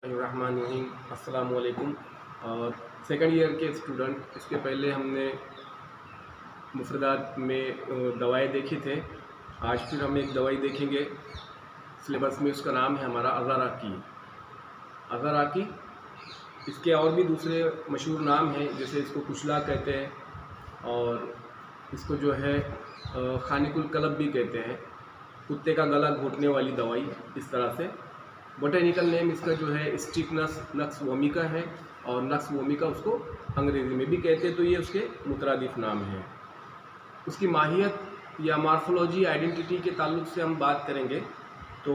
रहमानिर्रहीम। अस्सलाम वालेकुम। Second year के स्टूडेंट, इसके पहले हमने मुफ़रदात में दवाएं देखी थे। आज फिर हम एक दवाई देखेंगे। सिलेबस में उसका नाम है हमारा अज़ाराकी। अज़ाराकी, इसके और भी दूसरे मशहूर नाम हैं, जैसे इसको कुशला कहते हैं और इसको जो है खानिकुल कलब भी कहते हैं, कुत्ते का गला घोटने वाली दवाई। इस तरह से बोटेनिकल नेम इसका जो है स्टिकनस नक्स वोमिका है और नक्स वोमिका उसको अंग्रेज़ी में भी कहते हैं, तो ये उसके मुतरादिफ नाम है। उसकी माहियत या मार्फोलॉजी आइडेंटिटी के ताल्लुक से हम बात करेंगे तो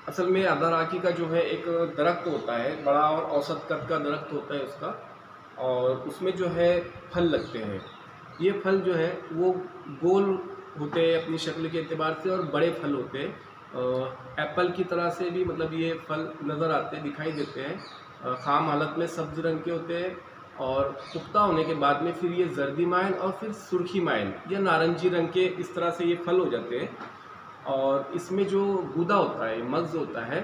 असल में अज़ाराकी का जो है एक दरख्त होता है, बड़ा और औसत कद का दरख्त होता है उसका, और उसमें जो है फल लगते हैं। ये फल जो है वो गोल होते हैं अपनी शक्ल के एतबार से और बड़े फल होते हैं। एप्पल की तरह से भी मतलब ये फल नज़र आते दिखाई देते हैं। ख़ाम हालत में सब्ज़ रंग के होते हैं और पुख्ता होने के बाद में फिर ये जर्दी माइल और फिर सुर्खी माइल या नारंगी रंग के इस तरह से ये फल हो जाते हैं। और इसमें जो गूदा होता है, मग़ज़ होता है,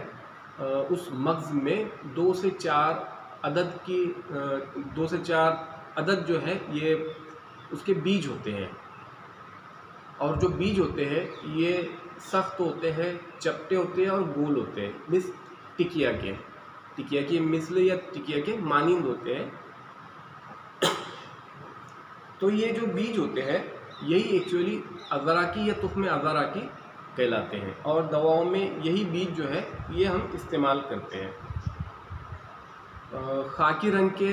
उस मग़ज़ में 2 से 4 अदद जो है ये उसके बीज होते हैं। और जो बीज होते हैं ये सख्त होते हैं, चपटे होते हैं और गोल होते हैं, मिस टिकिया की मिसल या टिकिया के मानिंद होते हैं। तो ये जो बीज होते हैं यही एक्चुअली अज़ाराकी या तुख्म अज़ाराकी कहलाते हैं और दवाओं में यही बीज जो है ये हम इस्तेमाल करते हैं। खाकी रंग के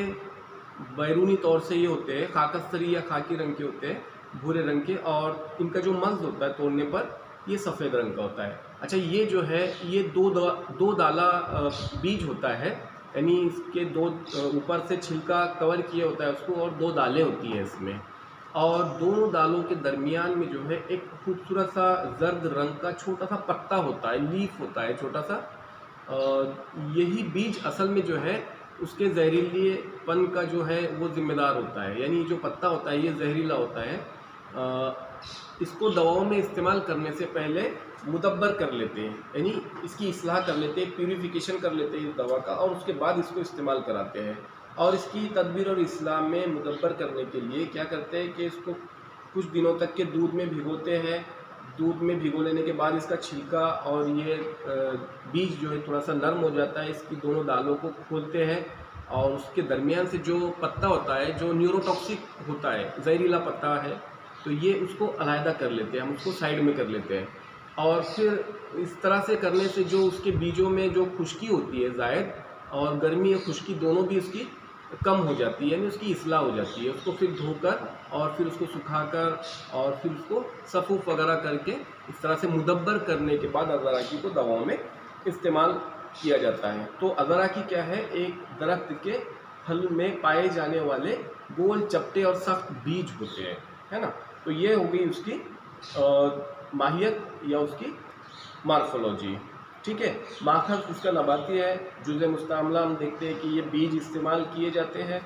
बैरूनी तौर से ये होते हैं, खाकस्तरी या खाकी रंग के होते हैं, भूरे रंग के, और इनका जो मग़ज़ होता है तोड़ने पर ये सफ़ेद रंग का होता है। अच्छा, ये जो है ये दो दाला बीज होता है, यानी इसके दो ऊपर से छिलका कवर किया होता है उसको और 2 दालें होती हैं इसमें, और दोनों दालों के दरमियान में जो है एक खूबसूरत सा जर्द रंग का छोटा सा पत्ता होता है, लीफ होता है छोटा सा। यही बीज असल में जो है उसके जहरीलेपन का जो है वो ज़िम्मेदार होता है, यानी जो पत्ता होता है ये जहरीला होता है। इसको दवाओं में इस्तेमाल करने से पहले मुदब्बर कर लेते हैं, यानी इसकी इस्लाह कर लेते हैं, प्यूरिफिकेशन कर लेते हैं इस दवा का, और उसके बाद इसको इस्तेमाल कराते हैं। और इसकी तदबीर और इस्लाम में मुदब्बर करने के लिए क्या करते हैं कि इसको कुछ दिनों तक के दूध में भिगोते हैं। दूध में भिगो लेने के बाद इसका छिलका और ये बीज जो है थोड़ा सा नरम हो जाता है, इसकी दोनों दालों को खोलते हैं और उसके दरमियान से जो पत्ता होता है जो न्यूरोटॉक्सिक होता है, जहरीला पत्ता है, तो ये उसको अलहदा कर लेते हैं, हम उसको साइड में कर लेते हैं। और फिर इस तरह से करने से जो उसके बीजों में जो खुश्की होती है ज़ायद, और गर्मी और खुश्की दोनों भी उसकी कम हो जाती है, यानी उसकी इस्लाह हो जाती है। उसको फिर धोकर और फिर उसको सुखाकर और फिर उसको सफ़ूफ़ वगैरह करके इस तरह से मुदब्बर करने के बाद अज़ाराकी को दवाओं में इस्तेमाल किया जाता है। तो अज़ाराकी क्या है? एक दरख्त के फल में पाए जाने वाले गोल चपटे और सख्त बीज होते हैं, है ना। तो ये हो गई उसकी माहियत या उसकी मार्फोलॉजी, ठीक है। माखज़ इसका नबाती है। जुज़े मुस्तामला हम देखते हैं कि ये बीज इस्तेमाल किए जाते हैं,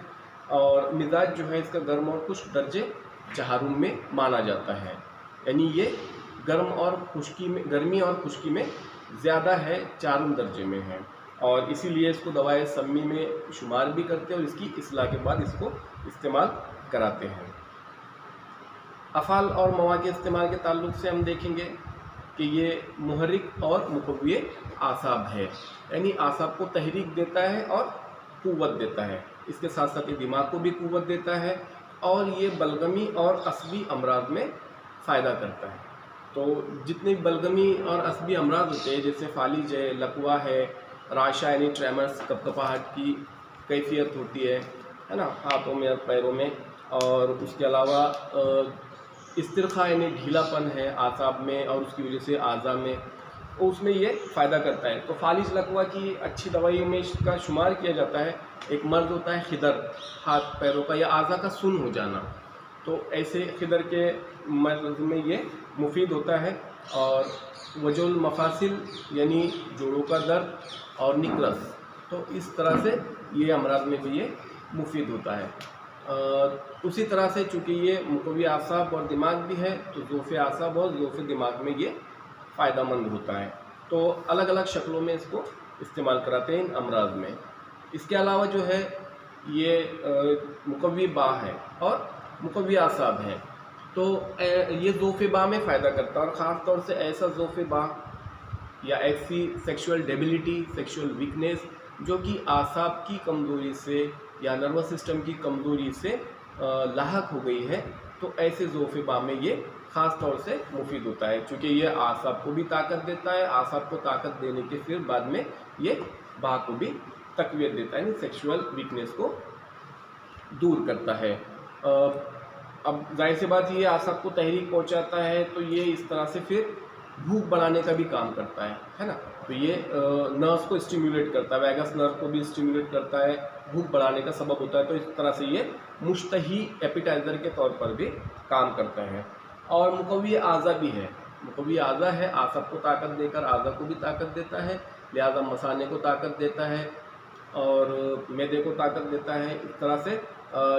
और मिजाज जो है इसका गर्म और खुश्क दर्जे चहारुम में माना जाता है, यानी ये गर्मी और खुश्की में ज़्यादा है, चारुम दर्जे में है, और इसीलिए इसको दवाए सम्मी में शुमार भी करते हैं और इसकी इस्लाह के बाद इसको इस्तेमाल कराते हैं। अफ़ाल और मवाद के इस्तेमाल के ताल्लुक से हम देखेंगे कि ये मुहर्रिक और मुक़व्वी आसाब है, यानी आसाब को तहरीक देता है और क़ुव्वत देता है। इसके साथ साथ ये दिमाग को भी क़ुव्वत देता है, और ये बलगमी और असबी अमराज में फ़ायदा करता है। तो जितने बलगमी और असबी अमराज होते हैं, जैसे फालिज है, लकवा है, राशा यानी ट्रेमर्स, कपकपाहट की कैफियत होती है ना, हाथों में और पैरों में, और उसके अलावा इस्तिरखा यानी ढीलापन है आसाब में और उसकी वजह से आज़ा में, तो उसमें ये फ़ायदा करता है। तो फालिज लकवा की अच्छी दवाइयों में इसका शुमार किया जाता है। एक मर्ज़ होता है खिदर, हाथ पैरों का या आज़ा का सुन हो जाना, तो ऐसे खिदर के मर्ज़ में ये मुफीद होता है। और वजुल मफासिल यानी जोड़ों का दर्द और निकरस, तो इस तरह से ये अमराज में भी ये मुफीद होता है। उसी तरह से चूँकि ये मुक़व्वी आसाब और दिमाग भी है, तो ज़ोफ़े आसाब और ज़ोफ़े दिमाग में ये फ़ायदेमंद होता है। तो अलग अलग शक्लों में इसको इस्तेमाल कराते हैं इन अमराज में। इसके अलावा जो है ये मुकव्वी बा है और मुकव्वी आसाब है। तो ये ज़ोफ़े बा में फ़ायदा करता है, और ख़ास तौर से ऐसा ज़ोफ़े बा या ऐसी सेक्सुअल डेबिलिटी, सेक्सुअल वीकनेस जो कि आसाब की कमज़ोरी से या नर्वस सिस्टम की कमज़ोरी से लाहक हो गई है, तो ऐसे ज़ोफ़े बा में ये ख़ास तौर से मुफीद होता है, क्योंकि ये आसाब को भी ताकत देता है। आसाब को ताकत देने के फिर बाद में ये बा को भी तक़वियत देता है, यानी सेक्सुअल वीकनेस को दूर करता है। अब जाहिर सी बात, ये आसाब को तहरीक पहुंचाता है, तो ये इस तरह से फिर भूख बढ़ाने का भी काम करता है ना। तो ये नर्व्स को स्टिमुलेट करता है, वैगस नर्व को भी स्टिमुलेट करता है, भूख बढ़ाने का सबब होता है। तो इस तरह से ये मुश्तही एपिटाइज़र के तौर पर भी काम करता है। और मुकव्वी आज़ा भी है, मुकव्वी आज़ा है, आसाब को ताकत देकर आज़ा को भी ताकत देता है, लिहाजा मसाने को ताकत देता है और मैदे को ताकत देता है। इस तरह से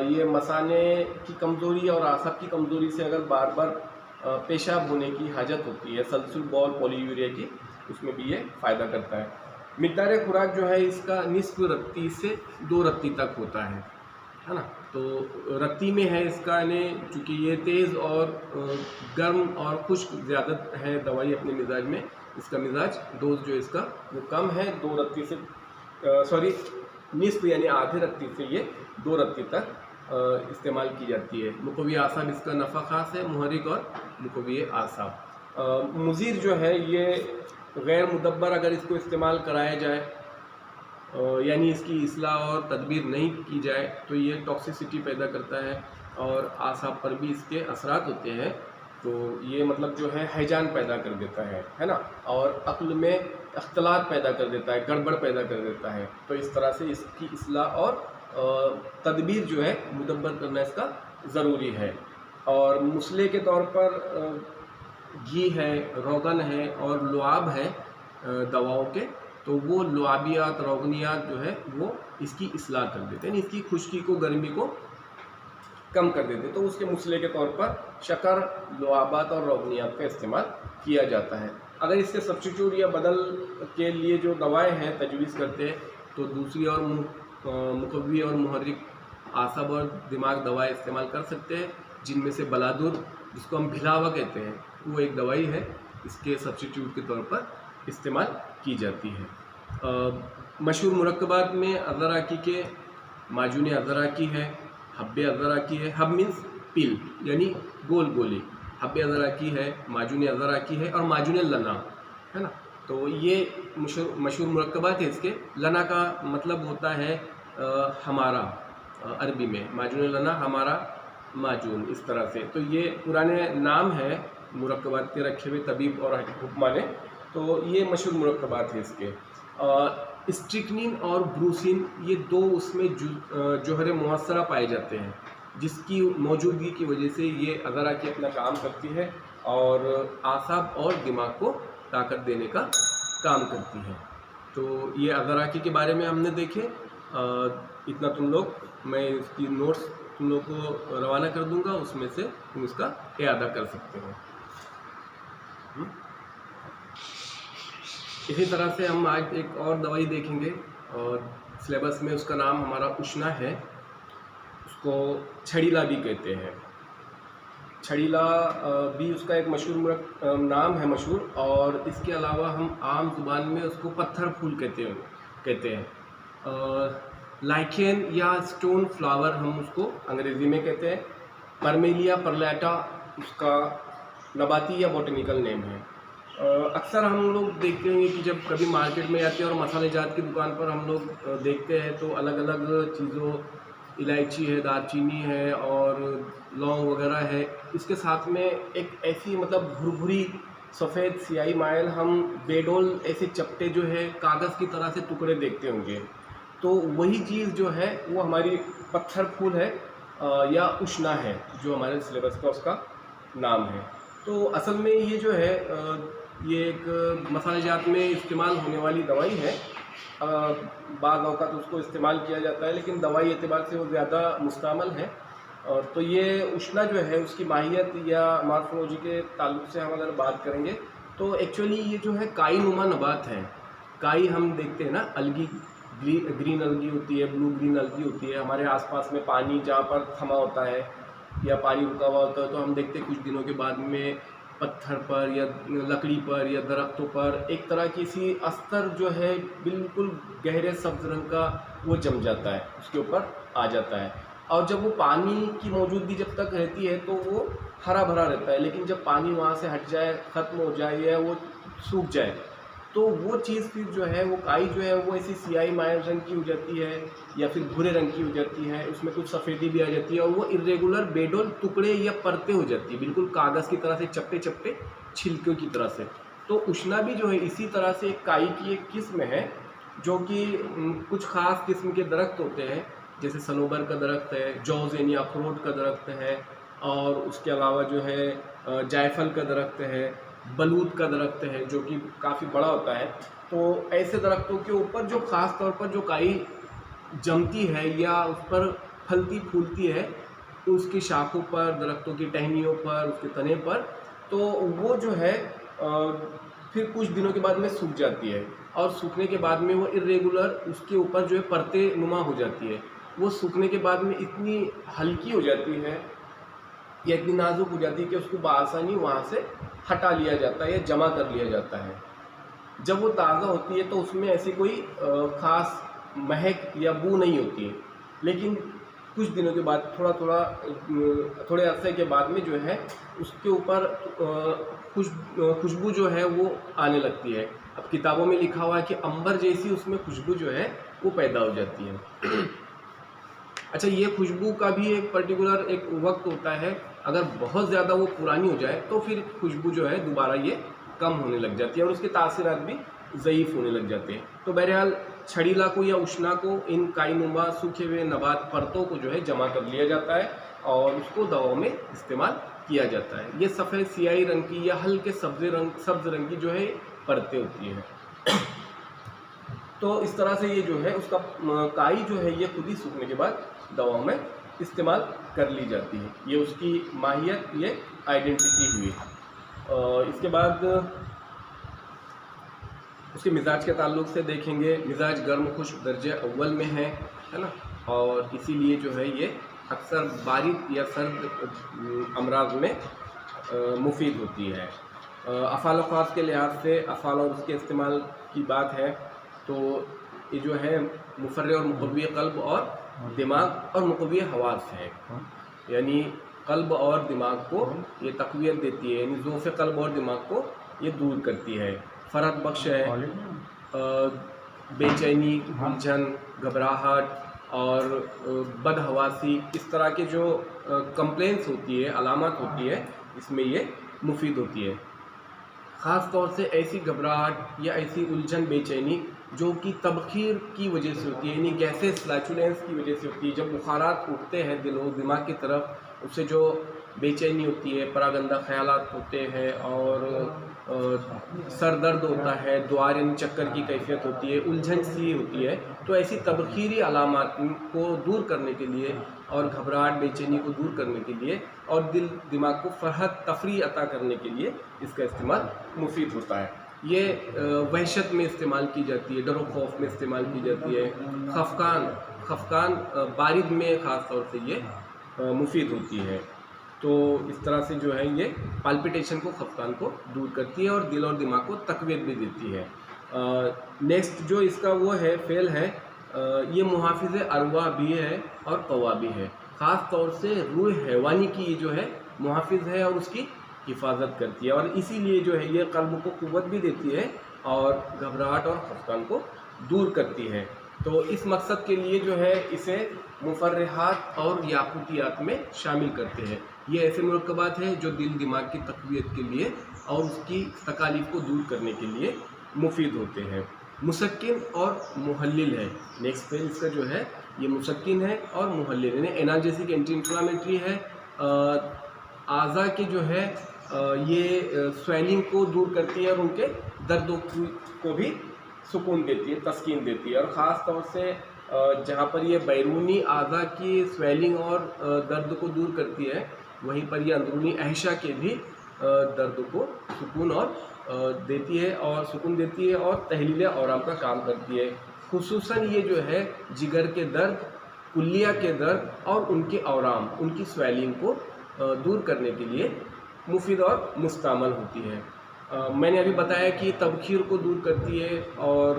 ये मसाने की कमज़ोरी और आसाब की कमज़ोरी से अगर बार बार पेशाब होने की हाजत होती है, सल्सल बॉल पॉलीयूरिया की, उसमें भी ये फ़ायदा करता है। मिक़दार खुराक जो है इसका निस्फ़ रत्ती से 2 रत्ती तक होता है ना। तो रत्ती में है इसका, यानी चूँकि ये तेज़ और गर्म और खुश्क ज़्यादा है दवाई अपने मिजाज में, इसका मिजाज डोज जो इसका वो कम है। 2 रत्ती से निस्फ़ यानी आधे रत्ती से ये 2 रत्ती तक इस्तेमाल की जाती है। मुकव्वी आसाब इसका नफ़ा ख़ास है, मुहर्रिक और मुकव्वी आसाब। मुज़ीर जो है ये गैर मुदब्बर अगर इसको इस्तेमाल कराया जाए, यानी इसकी इस्लाह और तदबीर नहीं की जाए, तो ये टॉक्सिसिटी पैदा करता है और आसाब पर भी इसके असरात होते हैं। तो ये मतलब जो है हैजान पैदा कर देता है ना, और अक्ल में अख्तलात पैदा कर देता है, गड़बड़ पैदा कर देता है। तो इस तरह से इसकी इस्लाह और तदबीर जो है मुदब्बर करना इसका ज़रूरी है। और मुसले के तौर पर घी है, रोगन है और लुआब है दवाओं के, तो वो लुआबियात रोगनियात जो है वो इसकी इस्लाह कर देते हैं, इसकी खुश्की को, गर्मी को कम कर देते हैं। तो उसके मुसले के तौर पर शक्कर, लुआबात और रोगनियात का इस्तेमाल किया जाता है। अगर इसके सब्स्टिट्यूट या बदल के लिए जो दवाएं हैं तजवीज़ करते हैं, तो दूसरी और मुकव्वी और मुहर्रिक आसाब और दिमाग दवाएं इस्तेमाल कर सकते हैं, जिनमें से बलादुर, जिसको हम भिलावा कहते हैं, वो एक दवाई है, इसके सब्स्टिट्यूट के तौर पर इस्तेमाल की जाती है। मशहूर मुरक्कबात में अज़राकी के माजून अज़राकी है, हब्बे अज़राकी है। हब मीन्स पिल यानी गोल गोली, हब्बे अज़राकी है, माजून अज़राकी है और माजून लना है ना। तो ये मशहूर मुरक्कबात है इसके। लना का मतलब होता है हमारा, अरबी में माजून लना हमारा माजून, इस तरह से। तो ये पुराने नाम है मुरक्कबात के रखे हुए तबीब और हुक्मा ने। तो ये मशहूर मुरक्कबात है इसके। स्ट्रिक्निन और ब्रूसिन ये 2 उसमें जौहर मुअस्सरा पाए जाते हैं, जिसकी मौजूदगी की वजह से ये अज़राकी अपना काम करती है और आसाब और दिमाग को ताकत देने का काम करती है। तो ये अज़राकी के बारे में हमने देखे। इतना तुम लोग, मैं इसकी नोट्स तुम लोग को रवाना कर दूंगा, उसमें से तुम इसका इयादा कर सकते हो। इसी तरह से हम आज एक और दवाई देखेंगे और सिलेबस में उसका नाम हमारा उष्णा है, उसको छड़ीला भी कहते हैं। छड़ीला भी उसका एक मशहूर नाम है मशहूर, और इसके अलावा हम आम जुबान में उसको पत्थर फूल कहते हैं। लाइकेन या स्टोन फ्लावर हम उसको अंग्रेज़ी में कहते हैं। परमेलिया परलैटा उसका नबाती या बॉटनिकल नेम है। अक्सर हम लोग देखते हैं कि जब कभी मार्केट में जाते हैं और मसाले जात की दुकान पर हम लोग देखते हैं, तो अलग अलग चीज़ों, इलायची है, दालचीनी है और लौंग वगैरह है, इसके साथ में एक ऐसी मतलब भुरभुरी सफ़ेद स्याही माइल हम बेडोल ऐसे चपटे जो है कागज़ की तरह से टुकड़े देखते होंगे। तो वही चीज़ जो है वो हमारी पत्थर फूल है या उष्णा है, जो हमारे सिलेबस का उसका नाम है। तो असल में ये जो है ये एक मसाले जात में इस्तेमाल होने वाली दवाई है। बाज़ औक़ात उसको इस्तेमाल किया जाता है, लेकिन दवाई एतबार से वो ज़्यादा मुस्तअमल है। और तो ये उष्णा जो है उसकी माहियत या मॉर्फोलॉजी के ताल्लुक़ से हम अगर बात करेंगे, तो एक्चुअली ये जो है काई नुमा नबात है। काई हम देखते हैं ना, अलगी, ग्रीन अलगी होती है, ब्लू ग्रीन अलगी होती है। हमारे आसपास में पानी जहाँ पर थमा होता है या पानी रुका हुआ होता है, तो हम देखते हैं कुछ दिनों के बाद में पत्थर पर या लकड़ी पर या दरख्तों पर एक तरह की सी अस्तर जो है बिल्कुल गहरे सब्ज रंग का वो जम जाता है, उसके ऊपर आ जाता है। और जब वो पानी की मौजूदगी जब तक रहती है तो वो हरा भरा रहता है, लेकिन जब पानी वहाँ से हट जाए, ख़त्म हो जाए या वो सूख जाए, तो वो चीज़ फिर जो है, वो काई जो है वो ऐसी सियाही मायल रंग की हो जाती है या फिर भूरे रंग की हो जाती है, उसमें कुछ सफ़ेदी भी आ जाती है और वो इरेगुलर बेडोल टुकड़े या परतें हो जाती है, बिल्कुल कागज़ की तरह से, चप्पे चप्पे छिलकों की तरह से। तो उष्णा भी जो है इसी तरह से एक काई की एक किस्म है, जो कि कुछ ख़ास किस्म के दरख्त होते हैं, जैसे सनोबर का दरख्त है, जौज़ यानी अखरोट का दरख्त है, और उसके अलावा जो है जायफल का दरख्त है, बलूत का दरख्त है जो कि काफ़ी बड़ा होता है। तो ऐसे दरख्तों के ऊपर जो ख़ास तौर पर जो काई जमती है या उस पर फलती फूलती है, तो उसकी शाखों पर, दरख्तों की टहनियों पर, उसके तने पर, तो वो जो है फिर कुछ दिनों के बाद में सूख जाती है और सूखने के बाद में वो इरेगुलर उसके ऊपर जो है परतें नुमा हो जाती है। वो सूखने के बाद में इतनी हल्की हो जाती है या इतनी नाजुक हो जाती है कि उसको बआसानी वहाँ से हटा लिया जाता है या जमा कर लिया जाता है। जब वो ताज़ा होती है तो उसमें ऐसी कोई ख़ास महक या बू नहीं होती है, लेकिन कुछ दिनों के बाद थोड़े अरसे के बाद में जो है उसके ऊपर खुशबू जो है वो आने लगती है। अब किताबों में लिखा हुआ है कि अंबर जैसी उसमें खुशबू जो है वो पैदा हो जाती है। अच्छा, ये खुशबू का भी एक पर्टिकुलर एक वक्त होता है, अगर बहुत ज़्यादा वो पुरानी हो जाए तो फिर खुशबू जो है दोबारा ये कम होने लग जाती है और उसके तासीरात भी ज़ईफ़ होने लग जाते हैं। तो बहरहाल छड़ीला को या उष्णा को, इन काईनुमा सूखे हुए नबात परतों को जो है जमा कर लिया जाता है और उसको दवाओं में इस्तेमाल किया जाता है। ये सफ़ेद सियाही रंग की या हल्के सब्ज़ रंग की जो है परतें होती हैं। तो इस तरह से ये जो है उसका काई जो है ये खुद ही सूखने के बाद दवाओं में इस्तेमाल कर ली जाती है। ये उसकी माहियत, ये आइडेंटिटी हुई। इसके बाद उसके मिजाज के ताल्लुक से देखेंगे, मिजाज गर्म खुश्क दर्जे अव्वल में है ना, और इसीलिए जो है ये अक्सर बारिद या सर्द अमराज में मुफीद होती है। अफ़ाल ख़ास के लिहाज से अफ़ाल और उसके इस्तेमाल की बात है तो ये जो है मुफर्रे और मुक़व्वी क़ल्ब और दिमाग और मुक़व्वी हवास है, यानी क़ल्ब और दिमाग को ये तक़वियत देती है, यानी ज़ोफ़ क़ल्ब और दिमाग को ये दूर करती है। फ़रहत बख्श है, बेचैनी, उलझन, घबराहट और बदहवासी, इस तरह के जो कंप्लेंट्स होती है, अलामत होती है, इसमें ये मुफीद होती है। ख़ास तौर से ऐसी घबराहट या ऐसी उलझन, बेचैनी जो कि तबखीर की वजह से होती है, यानी गैसेस फ्लैचुलेंस की वजह से होती है। जब बुखारात उठते हैं दिल और दिमाग की तरफ, उससे जो बेचैनी होती है, परागंदा ख़यालात होते हैं और सर दर्द होता है, द्वार यानी चक्कर की कैफियत होती है, उलझन सी होती है, तो ऐसी तबखीरी अलामात को दूर करने के लिए और घबराहट, बेचैनी को दूर करने के लिए और दिल दिमाग को फ़रहत, तफरी अता करने के लिए इसका इस्तेमाल मुफीद होता है। ये वहशत में इस्तेमाल की जाती है, डर खौफ में इस्तेमाल की जाती है। खफकान बारिद में ख़ास तौर से ये मुफीद होती है। तो इस तरह से जो है ये पाल्पिटेशन को, खफकान को दूर करती है और दिल और दिमाग को तक़वियत भी देती है। नेक्स्ट जो इसका वो है फ़ेल है, ये मुहाफ़िज़ अरवा भी है और क़वा भी है। ख़ास तौर से रूह हैवानी की ये जो है मुहाफ़िज़ है और उसकी हिफाजत करती है, और इसीलिए जो है ये क़ल्ब को क़ुव्वत भी देती है और घबराहट और खफकान को दूर करती है। तो इस मकसद के लिए जो है इसे मुफर्रिहात और याक़ूतियात में शामिल करते हैं। ये ऐसे मुरक्कबात हैं जो दिल दिमाग की तक़वियत के लिए और उसकी तकालीफ को दूर करने के लिए मुफीद होते हैं। मुसक्किन और मुहल्लिल है। नेक्स्ट पेज इसका जो है ये मुसक्किन है और मुहल्लिल, यानी एनाल्जेसिक, एंटी इन्फ्लामेटरी है। आज़ा के जो है ये स्वेलिंग को दूर करती है और उनके दर्दों को भी सुकून देती है, तस्कीन देती है। और ख़ास तौर से जहाँ पर ये बैरूनी आज़ा की स्वेलिंग और दर्द को दूर करती है, वहीं पर ये अंदरूनी अहशा के भी दर्द को सुकून और देती है और सुकून देती है और तहलील औराम का काम करती है। खुसूसन ये जो है जिगर के दर्द, कुल्लिया के दर्द और उनके औराम, उनकी स्वेलिंग को दूर करने के लिए मुफीद और मुस्तअमल होती है। मैंने अभी बताया कि तबखीर को दूर करती है और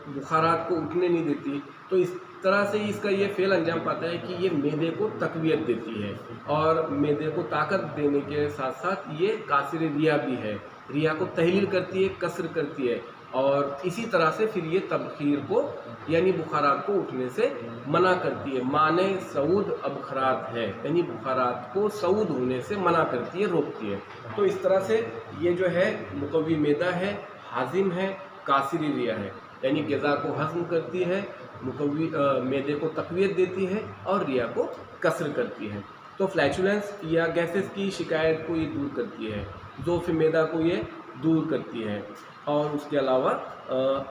बुखारात को उठने नहीं देती। तो इस तरह से इसका ये फ़ेल अंजाम पाता है कि ये मैदे को तक़वियत देती है और मैदे को ताकत देने के साथ साथ ये कासिर रिया भी है। रिया को तहलील करती है, कसर करती है और इसी तरह से फिर ये तबखीर को यानी बुखारात को उठने से मना करती है। माने सऊद अबखरात है, यानी बुखारात को सऊद होने से मना करती है, रोकती है। तो इस तरह से ये जो है मुकव्वी मैदा है, हाजिम है, कासिरी रिया है, यानी ग़िज़ा को हज़म करती है, मुकव्वी मैदे को तक़वियत देती है और रिया को कसर करती है। तो फ्लैचुलेंस या गैसेस की शिकायत को ये दूर करती है, ज़ोफ़ मैदा को ये दूर करती है और उसके अलावा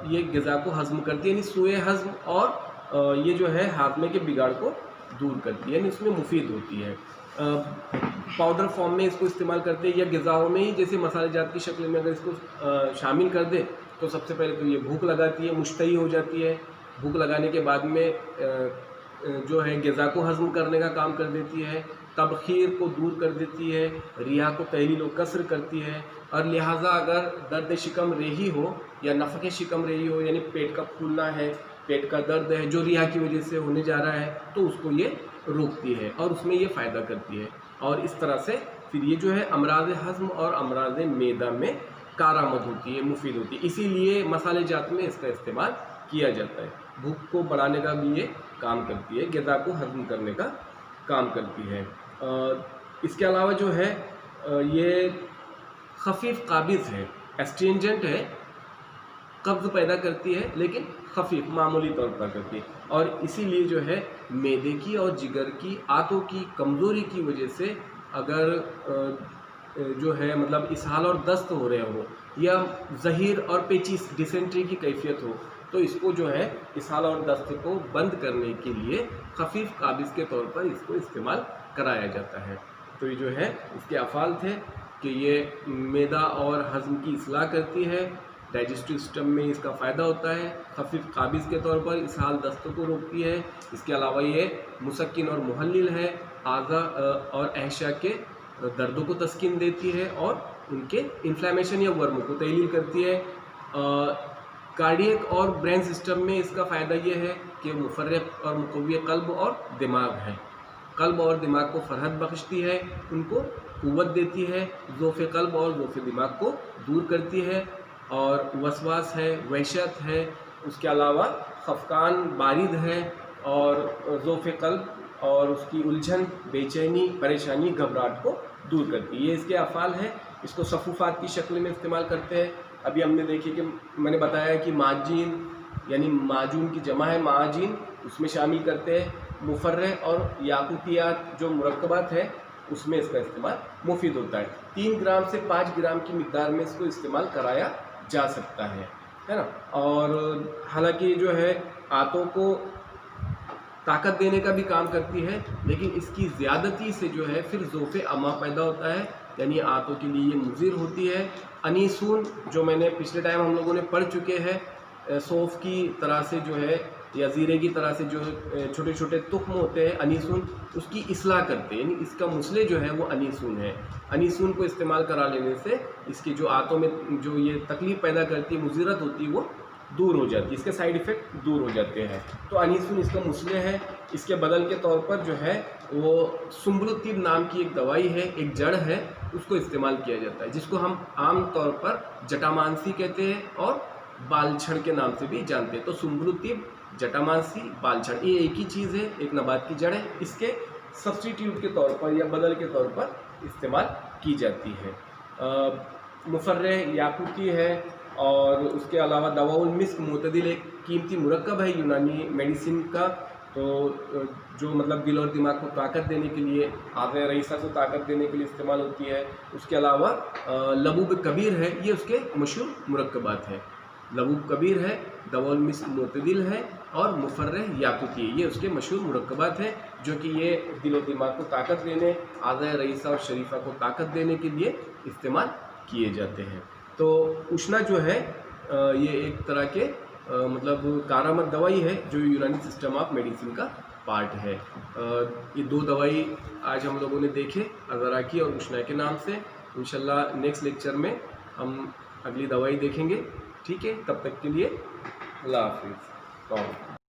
ये ग़िज़ा को हज़म करती है, यानी सूए हज़म और ये जो है हाज़मे के बिगाड़ को दूर करती है, यानी इसमें मुफीद होती है। पाउडर फॉर्म में इसको इस्तेमाल करते हैं या ग़िज़ाओं में ही जैसे मसाले जात की शक्ल में अगर इसको शामिल कर दे तो सबसे पहले तो ये भूख लगाती है, मुश्तही हो जाती है। भूख लगाने के बाद में जो है ग़िज़ा को हज़म करने का काम कर देती है, तबखीर को दूर कर देती है, रिया को तहलील व कसर करती है और लिहाजा अगर दर्द शिकम रेही हो या नफ़क़ शिकम रेही हो, यानी पेट का फूलना है, पेट का दर्द है जो रिया की वजह से होने जा रहा है, तो उसको ये रोकती है और उसमें ये फ़ायदा करती है। और इस तरह से फिर ये जो है अमराज़ हज़म और अमराज़ मैदा में कारआमद होती है, मुफीद होती है। इसीलिए मसाले जात में इसका इस्तेमाल किया जाता है। भूख को बढ़ाने का भी ये काम करती है, ग़िज़ा को हज़म करने का काम करती है। इसके अलावा जो है ये खफ़ीफ़ काबिज़ है, एस्ट्रिंजेंट है, कब्ज़ पैदा करती है लेकिन खफ़ीफ़ मामूली तौर पर करती है और इसीलिए जो है मैदे की और जिगर की आंतों की कमज़ोरी की वजह से अगर जो है मतलब इसहाल और दस्त हो रहे हो या ज़हीर और पेचिस डिसेंट्री की कैफियत हो, तो इसको जो है इसहाल और दस्त को बंद करने के लिए खफ़ीफ़ काबिज़ के तौर पर इसको इस्तेमाल कराया जाता है। तो ये जो है इसके अफ़ाल थे कि ये मैदा और हज़म की इस्लाह करती है, डाइजेस्टिव सिस्टम में इसका फ़ायदा होता है, खफ़ीफ़ काबिज़ के तौर पर इसहाल दस्त को रोकती है। इसके अलावा ये मुसक्किन और मुहल्लिल है, आज़ा और अहशा के दर्दों को तस्कीन देती है और उनके इन्फ्लेमेशन या वर्म को तहलील करती है। कार्डियक और ब्रेन सिस्टम में इसका फ़ायदा ये है कि मुफर्रिक़ और मुक़व्वी क़ल्ब और दिमाग है, क़ल्ब और दिमाग को फ़रहत बख्शती है, उनको क़ुव्वत देती है, ज़ोफ़े क़ल्ब और ज़ोफ़े दिमाग को दूर करती है और वसवास है, वहशत है, उसके अलावा ख़फ़क़ान बारिद है और ज़ोफ़े क़ल्ब और उसकी उलझन, बेचैनी, परेशानी, घबराहट को दूर करती है। ये इसके अफ़ाल हैं। इसको सफ़ूफ़ात की शक्ल में इस्तेमाल करते हैं। अभी हमने देखी कि मैंने बताया कि माजीन यानी माजून की जमा है माजीन, उसमें शामिल करते हैं। मुफर्रह और याकुतियात जो मुरक्कबात है उसमें इसका इस्तेमाल मुफीद होता है। 3 ग्राम से 5 ग्राम की मिक़दार में इसको इस्तेमाल कराया जा सकता है ना। और हालांकि जो है आंतों को ताकत देने का भी काम करती है, लेकिन इसकी ज़्यादती से जो है फिर ज़ोफ़े अमा पैदा होता है, यानी आंतों के लिए ये मुज़िर होती है। अनीसून जो मैंने पिछले टाइम हम लोगों ने पढ़ चुके हैं, सौफ़ की तरह से जो है या ज़ीरे की तरह से जो छोटे छोटे तुख्म होते हैं अनीसून, उसकी इस्लाह करते हैं, यानी इसका मुसले जो है वो अनीसून है। अनीसून को इस्तेमाल करा लेने से इसकी जो आंतों में जो ये तकलीफ़ पैदा करती है, मुज़िरत होती है, वो दूर हो जाती है, इसके साइड इफ़ेक्ट दूर हो जाते हैं। तो अनीसून इसका मुसले है। इसके बदल के तौर पर जो है वो सुम्बलुतिब नाम की एक दवाई है, एक जड़ है, उसको इस्तेमाल किया जाता है, जिसको हम आम तौर पर जटामांसी कहते हैं और बालछड़ के नाम से भी जानते हैं। तो सुम्बलुतिब, जटामांसी, बालछड़ ये एक ही चीज़ है, एक नबात की जड़ है। इसके सब्स्टिट्यूट के तौर पर या बदल के तौर पर इस्तेमाल की जाती है। मुफर्रह याकुती है और उसके अलावा दवाउल मिस्क मुतदिल एक कीमती मुरक्कब है यूनानी मेडिसिन का, तो जो मतलब दिल और दिमाग को ताकत देने के लिए, आज़ा रईसा को ताकत देने के लिए इस्तेमाल होती है। उसके अलावा लबूब कबीर है, ये उसके मशहूर मुरक्कबात हैं। लबूब कबीर है, दवाउल मिस्क मुतदिल है और मुफर्रह याकुती है, ये उसके मशहूर मुरक्कबात हैं जो कि ये दिल और दिमाग को ताकत देने, आज़ा रईसा और शरीफा को ताकत देने के लिए इस्तेमाल किए जाते हैं। तो उष्णा जो है ये एक तरह के मतलब कारामत दवाई है जो यूनानी सिस्टम ऑफ मेडिसिन का पार्ट है। ये दो दवाई आज हम लोगों ने देखे, अज़राकी और उष्णा के नाम से। इंशाल्लाह नेक्स्ट लेक्चर में हम अगली दवाई देखेंगे। ठीक है, तब तक के लिए अल्लाह हाफिज़।